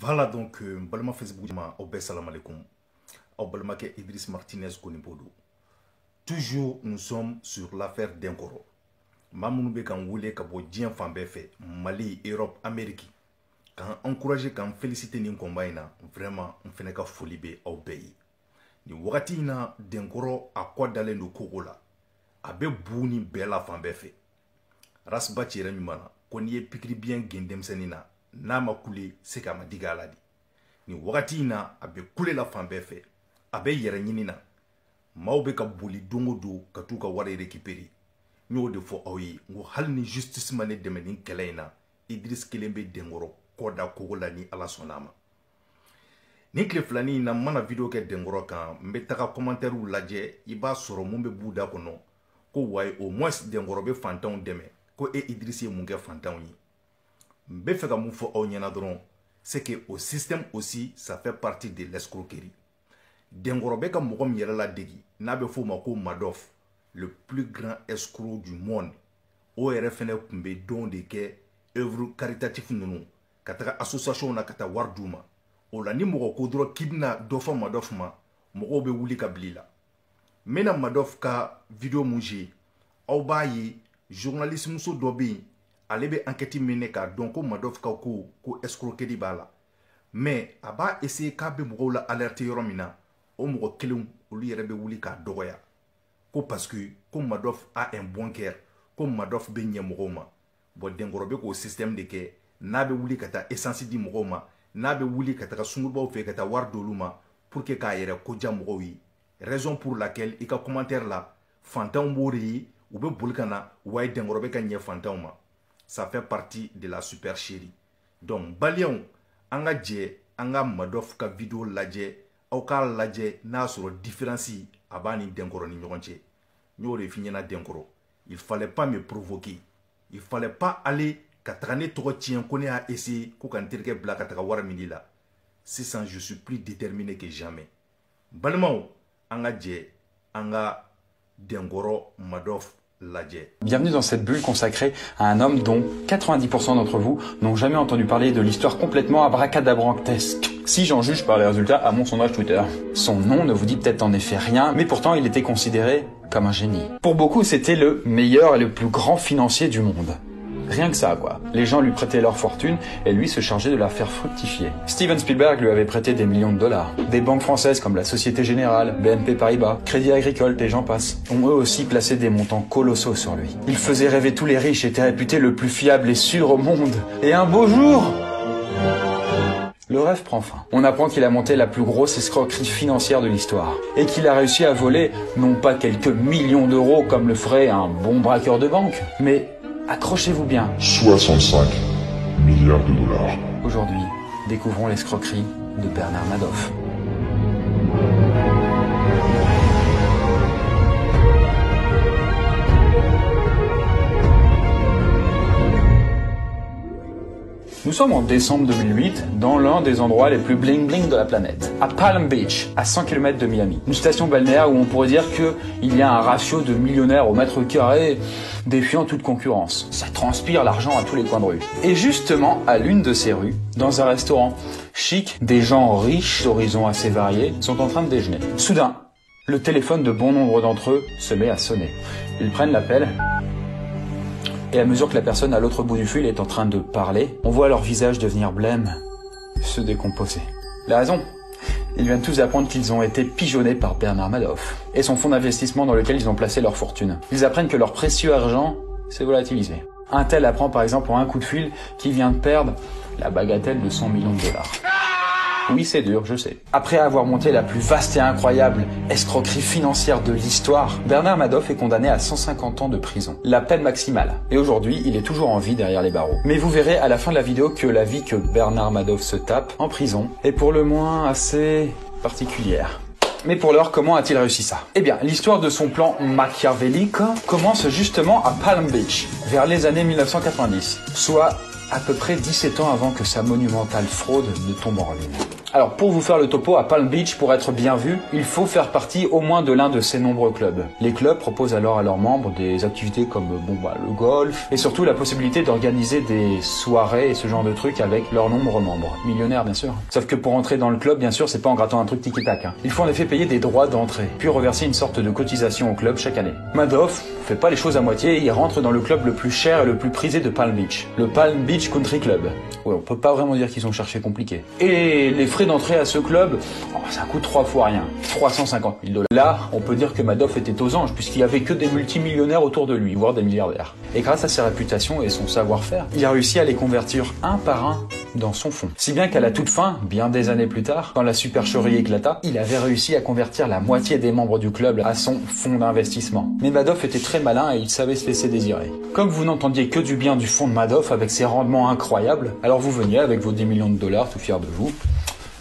Voilà donc balma Facebook ma obé salam alaikum. Au balma ke Idriss Martinez Konipodo. Toujours nous sommes sur l'affaire Denkoro. Mamoun be kan wule ka bo dien fan be fait Mali, Europe, Amérique. Kan encourager kan féliciter ni combat ina vraiment on fene ka folie be au pays. Ni wakati ina Denkoro akwa dale no kogola. Abe bouni bela fan be fait. Rasba tire nyumana koni ye pikri bien gendem senina. Nama kule se ka madiga aladi ni wakati ina abe kule la fan bɛɛ fɛ abe yɛrɛ ɲini na maaw be ka boli dongo do ka t'u ka wari récupérer n'o de fɔ aw ye ngo hali ni justice ma ne dɛmɛ ni kɛlɛ in na Idriss kelen be Denkoro kɔda kogo la ni ala sɔnna ma ni tile filani in na mana video kɛ Denkoro kan n be taga commentaire lajɛ i b'a sɔrɔ mun be buda kɔnɔ ko waye au moins Denkoro be fantanw dɛmɛ ko Idriss ye mun kɛ fantanw ye Mbefeka moufo au nyanadron, c'est que au système aussi, ça fait partie de l'escroquerie. Dengorobeka mourom yera la degi, nabe fo mako Madoff, le plus grand escroc du monde. ORFN kumbe don de ke œuvre caritatif nounou, kataka association na kata wardouma. Ola ni moko kodro kidna dofa Madoff ma, moko be wuli kablila. Mena Madoff ka video mouji, au baye, journaliste mousso dobi, ale be enquête mené ka donc ko Madoff ka ko escroquerie bala mais aba essayer ka be mɔgɔw la alerte yɔrɔ min na o mɔgɔ kelen olu yɛrɛ be wuli ka dɔgɔya ko parce que ko Madoff a un bon cœur ko Madoff be ɲɛ mɔgɔw ma bon Denkoro be ko système de kɛ n'a be wuli ka taa essence di mɔgɔw ma n'a be wuli ka taga sungurubaw fɛ ka taa wari d'olu ma pour que k'a yɛrɛ koja mɔgɔw ye raison pour laquelle i ka commentaire la fantanw b'o de ye u be boli ka na waye Denkoro be ka ɲɛ fantanw ma ça fait partie de la super chérie. Donc, Balion, anga dje, anga Madoff ka vidéo lajé, au ka lajé, n'a sur différence abani Denkoro ni nyonche. Nyo refini na Denkoro. Il fallait pas me provoquer. Il fallait pas aller katrane toko tien kone a essayer ko kan terke bla kataka wara minila. C'est ça, je suis plus déterminé que jamais. Balmao, anga dje, anga Denkoro Madoff. Bienvenue dans cette bulle consacrée à un homme dont 90% d'entre vous n'ont jamais entendu parler de l'histoire complètement abracadabrantesque. Si j'en juge par les résultats à mon sondage Twitter. Son nom ne vous dit peut-être en effet rien, mais pourtant il était considéré comme un génie. Pour beaucoup, c'était le meilleur et le plus grand financier du monde. Rien que ça, quoi. Les gens lui prêtaient leur fortune et lui se chargeait de la faire fructifier. Steven Spielberg lui avait prêté des millions de dollars. Des banques françaises comme la Société Générale, BNP Paribas, Crédit Agricole, et j'en passe, ont eux aussi placé des montants colossaux sur lui. Il faisait rêver tous les riches et était réputé le plus fiable et sûr au monde. Et un beau jour, le rêve prend fin. On apprend qu'il a monté la plus grosse escroquerie financière de l'histoire. Et qu'il a réussi à voler, non pas quelques millions d'euros comme le ferait un bon braqueur de banque, mais accrochez-vous bien. 65 milliards de dollars. Aujourd'hui, découvrons l'escroquerie de Bernard Madoff. Nous sommes en décembre 2008 dans l'un des endroits les plus bling-bling de la planète, à Palm Beach, à 100 km de Miami. Une station balnéaire où on pourrait dire qu'il y a un ratio de millionnaires au mètre carré défiant toute concurrence. Ça transpire l'argent à tous les coins de rue. Et justement, à l'une de ces rues, dans un restaurant chic, des gens riches d'horizons assez variés sont en train de déjeuner. Soudain, le téléphone de bon nombre d'entre eux se met à sonner. Ils prennent l'appel. Et à mesure que la personne à l'autre bout du fil est en train de parler, on voit leur visage devenir blême, se décomposer. La raison ? Ils viennent tous apprendre qu'ils ont été pigeonnés par Bernard Madoff et son fonds d'investissement dans lequel ils ont placé leur fortune. Ils apprennent que leur précieux argent s'est volatilisé. Un tel apprend par exemple en un coup de fil qu'il vient de perdre la bagatelle de 100 millions de dollars. Oui, c'est dur, je sais. Après avoir monté la plus vaste et incroyable escroquerie financière de l'histoire, Bernard Madoff est condamné à 150 ans de prison, la peine maximale. Et aujourd'hui, il est toujours en vie derrière les barreaux. Mais vous verrez à la fin de la vidéo que la vie que Bernard Madoff se tape en prison est pour le moins assez particulière. Mais pour l'heure, comment a-t-il réussi ça? Eh bien, l'histoire de son plan machiavélique commence justement à Palm Beach, vers les années 1990, soit à peu près 17 ans avant que sa monumentale fraude ne tombe en ruine. Alors pour vous faire le topo, à Palm Beach, pour être bien vu, il faut faire partie au moins de l'un de ces nombreux clubs. Les clubs proposent alors à leurs membres des activités comme le golf et surtout la possibilité d'organiser des soirées et ce genre de trucs avec leurs nombreux membres. Millionnaires bien sûr. Sauf que pour entrer dans le club, bien sûr, c'est pas en grattant un truc tic-tac. Il faut en effet payer des droits d'entrée, puis reverser une sorte de cotisation au club chaque année. Madoff fait pas les choses à moitié, il rentre dans le club le plus cher et le plus prisé de Palm Beach, le Palm Beach Country Club. Ouais, on peut pas vraiment dire qu'ils ont cherché compliqué. Et les frais d'entrée à ce club, ça coûte 3 fois rien, 350 000 $. Là, on peut dire que Madoff était aux anges, puisqu'il y avait que des multimillionnaires autour de lui, voire des milliardaires. Et grâce à sa réputation et son savoir-faire, il a réussi à les convertir un par un dans son fonds. Si bien qu'à la toute fin, bien des années plus tard, quand la supercherie éclata, il avait réussi à convertir la moitié des membres du club à son fonds d'investissement. Mais Madoff était très malin et il savait se laisser désirer. Comme vous n'entendiez que du bien du fonds de Madoff avec ses rendements incroyables, alors vous veniez avec vos 10 millions de dollars tout fiers de vous.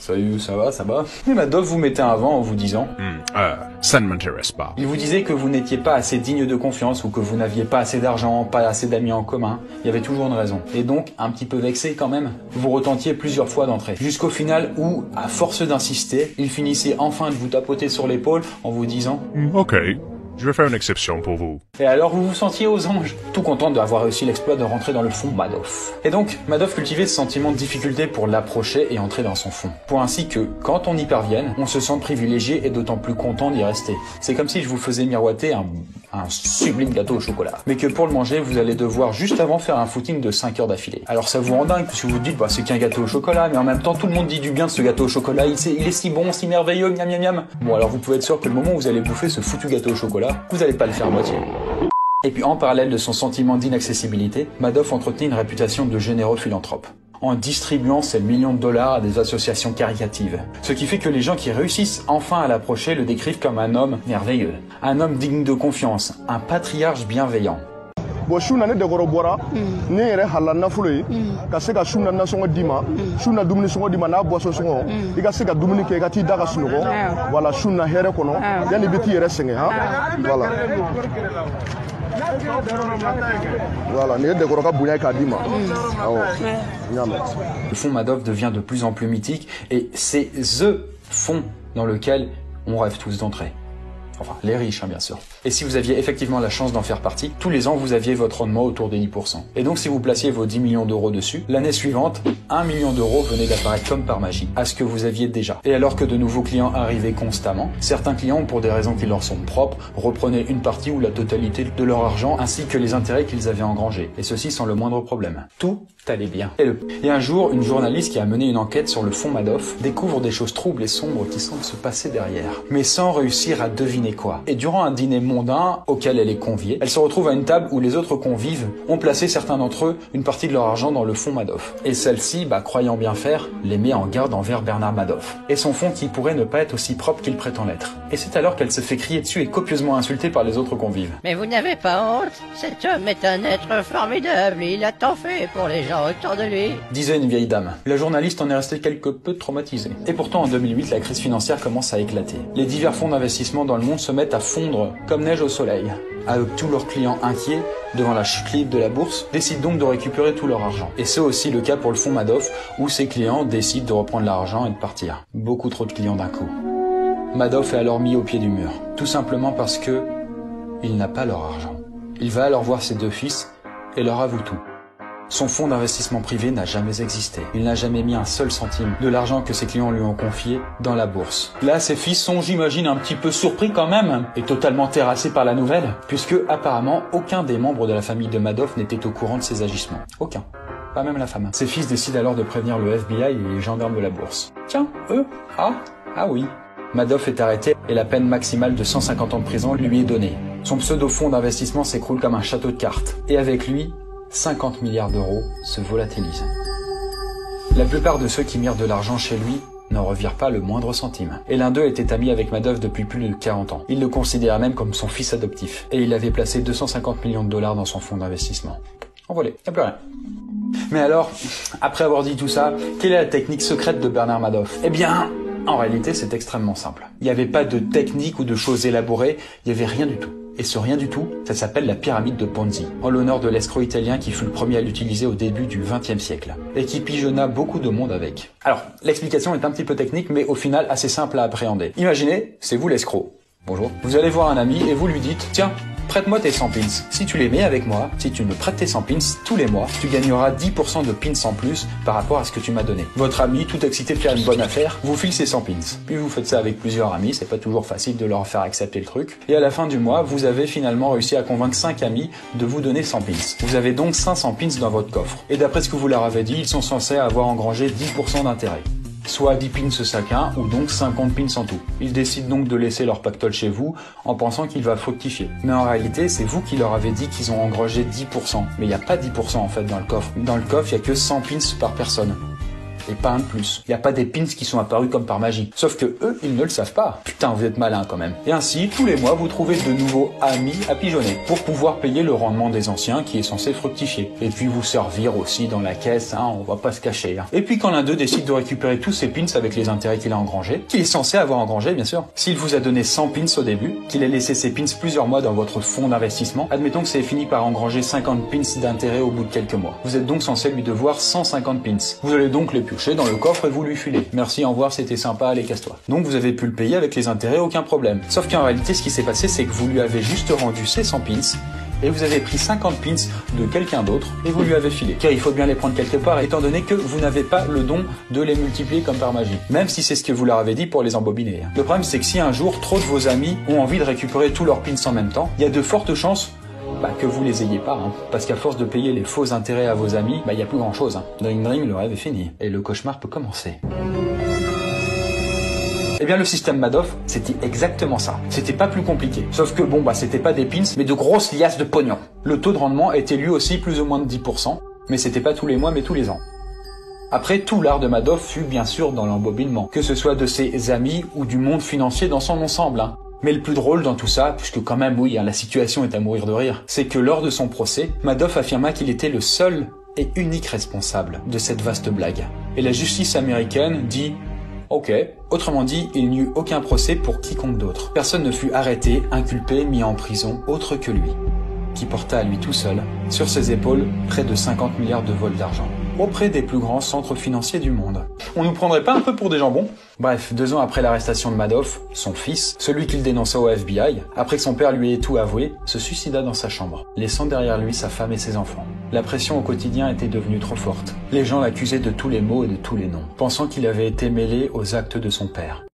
Salut, ça va. Mais Madoff vous mettait un vent en vous disant ça ne m'intéresse pas. Il vous disait que vous n'étiez pas assez digne de confiance ou que vous n'aviez pas assez d'argent, pas assez d'amis en commun. Il y avait toujours une raison. Et donc, un petit peu vexé quand même, vous retentiez plusieurs fois d'entrer. Jusqu'au final où, à force d'insister, il finissait enfin de vous tapoter sur l'épaule en vous disant Ok, je vais faire une exception pour vous. Et alors vous vous sentiez aux anges, tout content d'avoir réussi l'exploit de rentrer dans le fonds Madoff. Et donc, Madoff cultivait ce sentiment de difficulté pour l'approcher et entrer dans son fonds. Pour ainsi que, quand on y parvienne, on se sent privilégié et d'autant plus content d'y rester. C'est comme si je vous faisais miroiter un sublime gâteau au chocolat. Mais que pour le manger, vous allez devoir juste avant faire un footing de 5 heures d'affilée. Alors ça vous rend dingue, parce que vous vous dites, c'est qu'un gâteau au chocolat, mais en même temps, tout le monde dit du bien de ce gâteau au chocolat, il est si bon, si merveilleux, miam miam miam. Bon, alors vous pouvez être sûr que le moment où vous allez bouffer ce foutu gâteau au chocolat, vous allez pas le faire à moitié. Et puis en parallèle de son sentiment d'inaccessibilité, Madoff entretenait une réputation de généreux philanthrope, en distribuant ses millions de dollars à des associations caritatives. Ce qui fait que les gens qui réussissent enfin à l'approcher le décrivent comme un homme merveilleux, un homme digne de confiance, un patriarche bienveillant. Bon shuna ne dekoro bora ne yere hala nafolo yi ka se ka shuna nasongo dima shuna dumuni songo dima na boso songo I ka se ka dumuni ke ka ti daga sunugo voilà shuna here kono yani biti yere senge ha voilà voilà ne dekoro ka bunya ka dima Le fonds Madoff devient de plus en plus mythique et c'est THE fonds dans lequel on rêve tous d'entrer. Enfin, les riches, bien sûr. Et si vous aviez effectivement la chance d'en faire partie, tous les ans, vous aviez votre rendement autour des 10%. Et donc, si vous placiez vos 10 millions d'euros dessus, l'année suivante, 1 million d'euros venait d'apparaître comme par magie, à ce que vous aviez déjà. Et alors que de nouveaux clients arrivaient constamment, certains clients, pour des raisons qui leur sont propres, reprenaient une partie ou la totalité de leur argent, ainsi que les intérêts qu'ils avaient engrangés. Et ceci sans le moindre problème. Tout allait bien. Et un jour, une journaliste qui a mené une enquête sur le fonds Madoff découvre des choses troubles et sombres qui semblent se passer derrière, mais sans réussir à deviner quoi. Et durant un dîner mondain auquel elle est conviée, elle se retrouve à une table où les autres convives ont placé certains d'entre eux une partie de leur argent dans le fonds Madoff. Et celle-ci, croyant bien faire, les met en garde envers Bernard Madoff et son fonds qui pourrait ne pas être aussi propre qu'il prétend l'être. Et c'est alors qu'elle se fait crier dessus et copieusement insultée par les autres convives. Mais vous n'avez pas honte? Cet homme est un être formidable, il a tant fait pour les gens autour de lui, disait une vieille dame. La journaliste en est restée quelque peu traumatisée. Et pourtant, en 2008, la crise financière commence à éclater. Les divers fonds d'investissement dans le monde se mettent à fondre comme neige au soleil. Avec tous leurs clients inquiets, devant la chute libre de la bourse, décident donc de récupérer tout leur argent. Et c'est aussi le cas pour le fonds Madoff, où ses clients décident de reprendre l'argent et de partir. Beaucoup trop de clients d'un coup. Madoff est alors mis au pied du mur. Tout simplement parce que il n'a pas leur argent. Il va alors voir ses 2 fils et leur avoue tout. Son fonds d'investissement privé n'a jamais existé. Il n'a jamais mis un seul centime de l'argent que ses clients lui ont confié dans la bourse. Là, ses fils sont, j'imagine, un petit peu surpris quand même, et totalement terrassés par la nouvelle, puisque apparemment aucun des membres de la famille de Madoff n'était au courant de ses agissements. Aucun. Pas même la femme. Ses fils décident alors de prévenir le FBI et les gendarmes de la bourse. Tiens, eux? Ah oui. Madoff est arrêté et la peine maximale de 150 ans de prison lui est donnée. Son pseudo-fonds d'investissement s'écroule comme un château de cartes. Et avec lui, 50 milliards d'euros se volatilisent. La plupart de ceux qui mirent de l'argent chez lui n'en revirent pas le moindre centime. Et l'un d'eux était ami avec Madoff depuis plus de 40 ans. Il le considérait même comme son fils adoptif. Et il avait placé 250 millions de dollars dans son fonds d'investissement. Envolé, y'a plus rien. Mais alors, après avoir dit tout ça, quelle est la technique secrète de Bernard Madoff? Eh bien, en réalité, c'est extrêmement simple. Il n'y avait pas de technique ou de choses élaborées, il n'y avait rien du tout. Et ce rien du tout, ça s'appelle la pyramide de Ponzi, en l'honneur de l'escroc italien qui fut le premier à l'utiliser au début du XXe siècle, et qui pigeonna beaucoup de monde avec. Alors, l'explication est un petit peu technique, mais au final assez simple à appréhender. Imaginez, c'est vous l'escroc. Bonjour. Vous allez voir un ami et vous lui dites, tiens, prête-moi tes 100 pins. Si tu les mets avec moi, si tu me prêtes tes 100 pins tous les mois, tu gagneras 10% de pins en plus par rapport à ce que tu m'as donné. Votre ami, tout excité de faire une bonne affaire, vous file ses 100 pins. Puis vous faites ça avec plusieurs amis, c'est pas toujours facile de leur faire accepter le truc. Et à la fin du mois, vous avez finalement réussi à convaincre 5 amis de vous donner 100 pins. Vous avez donc 500 pins dans votre coffre. Et d'après ce que vous leur avez dit, ils sont censés avoir engrangé 10% d'intérêt. Soit 10 pins chacun, ou donc 50 pins en tout. Ils décident donc de laisser leur pactole chez vous, en pensant qu'il va fructifier. Mais en réalité, c'est vous qui leur avez dit qu'ils ont engrangé 10%. Mais il n'y a pas 10% en fait dans le coffre. Dans le coffre, il n'y a que 100 pins par personne. Et pas un de plus. Il n'y a pas des pins qui sont apparus comme par magie. Sauf que eux, ils ne le savent pas. Putain, vous êtes malins quand même. Et ainsi, tous les mois, vous trouvez de nouveaux amis à pigeonner pour pouvoir payer le rendement des anciens qui est censé fructifier. Et puis vous servir aussi dans la caisse, hein, on va pas se cacher. Hein. Et puis quand l'un d'eux décide de récupérer tous ses pins avec les intérêts qu'il a engrangés, qu'il est censé avoir engrangés bien sûr, s'il vous a donné 100 pins au début, qu'il a laissé ses pins plusieurs mois dans votre fonds d'investissement, admettons que c'est fini par engranger 50 pins d'intérêt au bout de quelques mois. Vous êtes donc censé lui devoir 150 pins. Vous allez donc les piocher dans le coffre et vous lui filez. Merci, au revoir, c'était sympa, allez casse-toi. Donc vous avez pu le payer avec les intérêts, aucun problème. Sauf qu'en réalité, ce qui s'est passé, c'est que vous lui avez juste rendu ses 100 pins et vous avez pris 50 pins de quelqu'un d'autre et vous lui avez filé. Car il faut bien les prendre quelque part étant donné que vous n'avez pas le don de les multiplier comme par magie. Même si c'est ce que vous leur avez dit pour les embobiner. Le problème, c'est que si un jour, trop de vos amis ont envie de récupérer tous leurs pins en même temps, il y a de fortes chances que vous les ayez pas, hein. Parce qu'à force de payer les faux intérêts à vos amis, il y a plus grand chose, hein. Dring dring, le rêve est fini. Et le cauchemar peut commencer. Eh bien, le système Madoff, c'était exactement ça. C'était pas plus compliqué. Sauf que c'était pas des pins, mais de grosses liasses de pognon. Le taux de rendement était lui aussi plus ou moins de 10%, mais c'était pas tous les mois, mais tous les ans. Après, tout l'art de Madoff fut bien sûr dans l'embobinement, que ce soit de ses amis ou du monde financier dans son ensemble, hein. Mais le plus drôle dans tout ça, puisque quand même oui, la situation est à mourir de rire, c'est que lors de son procès, Madoff affirma qu'il était le seul et unique responsable de cette vaste blague. Et la justice américaine dit « Ok ». Autrement dit, il n'y eut aucun procès pour quiconque d'autre. Personne ne fut arrêté, inculpé, mis en prison, autre que lui, qui porta à lui tout seul, sur ses épaules, près de 50 milliards de vols d'argent, auprès des plus grands centres financiers du monde. On nous prendrait pas un peu pour des jambons? Bref, 2 ans après l'arrestation de Madoff, son fils, celui qu'il dénonça au FBI, après que son père lui ait tout avoué, se suicida dans sa chambre, laissant derrière lui sa femme et ses enfants. La pression au quotidien était devenue trop forte. Les gens l'accusaient de tous les maux et de tous les noms, pensant qu'il avait été mêlé aux actes de son père.